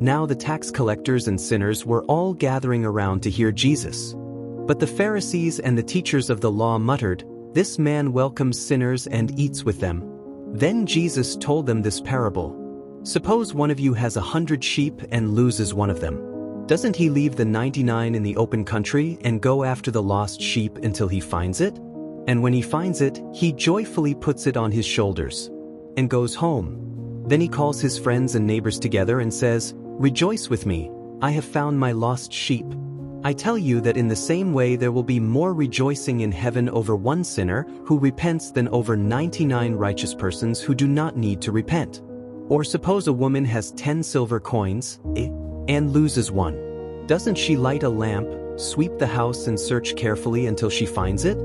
Now the tax collectors and sinners were all gathering around to hear Jesus. But the Pharisees and the teachers of the law muttered, "This man welcomes sinners and eats with them." Then Jesus told them this parable. "Suppose one of you has 100 sheep and loses one of them. Doesn't he leave the 99 in the open country and go after the lost sheep until he finds it? And when he finds it, he joyfully puts it on his shoulders and goes home. Then he calls his friends and neighbors together and says, 'Rejoice with me, I have found my lost sheep.' I tell you that in the same way there will be more rejoicing in heaven over one sinner who repents than over 99 righteous persons who do not need to repent. Or suppose a woman has 10 silver coins, and loses one. Doesn't she light a lamp, sweep the house and search carefully until she finds it?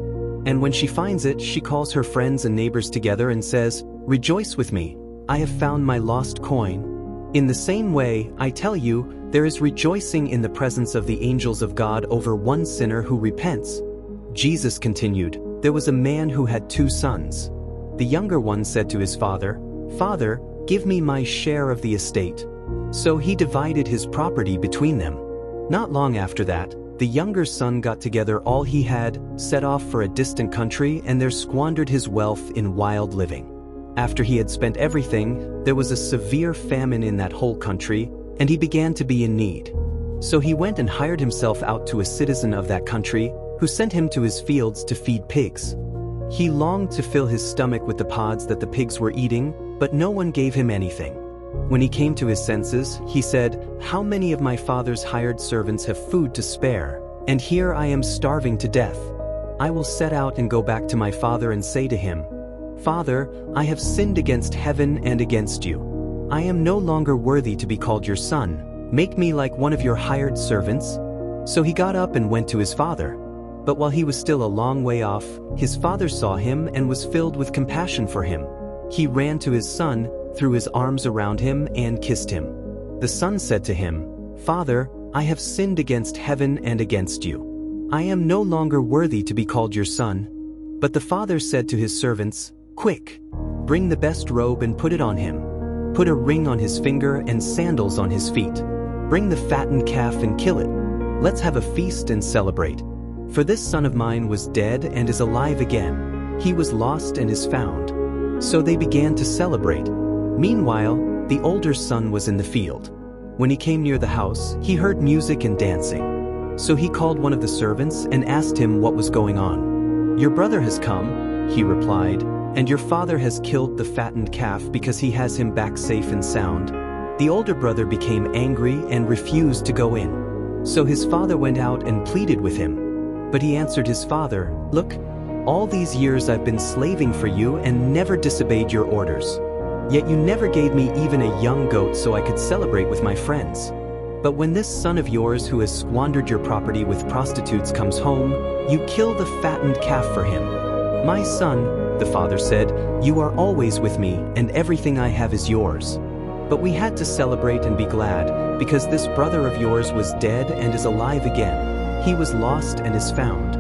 And when she finds it, she calls her friends and neighbors together and says, 'Rejoice with me, I have found my lost coin.' In the same way, I tell you, there is rejoicing in the presence of the angels of God over one sinner who repents." Jesus continued, "There was a man who had 2 sons. The younger one said to his father, 'Father, give me my share of the estate.' So he divided his property between them. Not long after that, the younger son got together all he had, set off for a distant country, and there squandered his wealth in wild living. After he had spent everything, there was a severe famine in that whole country, and he began to be in need. So he went and hired himself out to a citizen of that country, who sent him to his fields to feed pigs. He longed to fill his stomach with the pods that the pigs were eating, but no one gave him anything. When he came to his senses, he said, 'How many of my father's hired servants have food to spare, and here I am starving to death? I will set out and go back to my father and say to him, Father, I have sinned against heaven and against you. I am no longer worthy to be called your son. Make me like one of your hired servants.' So he got up and went to his father. But while he was still a long way off, his father saw him and was filled with compassion for him. He ran to his son, threw his arms around him and kissed him. The son said to him, 'Father, I have sinned against heaven and against you. I am no longer worthy to be called your son.' But the father said to his servants, 'Quick, bring the best robe and put it on him. Put a ring on his finger and sandals on his feet. Bring the fattened calf and kill it. Let's have a feast and celebrate. For this son of mine was dead and is alive again. He was lost and is found.' So they began to celebrate. Meanwhile, the older son was in the field. When he came near the house, he heard music and dancing. So he called one of the servants and asked him what was going on. 'Your brother has come,' he replied, 'and your father has killed the fattened calf because he has him back safe and sound.' The older brother became angry and refused to go in. So his father went out and pleaded with him. But he answered his father, 'Look, all these years I've been slaving for you and never disobeyed your orders. Yet you never gave me even a young goat so I could celebrate with my friends. But when this son of yours who has squandered your property with prostitutes comes home, you kill the fattened calf for him.' 'My son,' the father said, 'you are always with me, and everything I have is yours. But we had to celebrate and be glad, because this brother of yours was dead and is alive again. He was lost and is found.'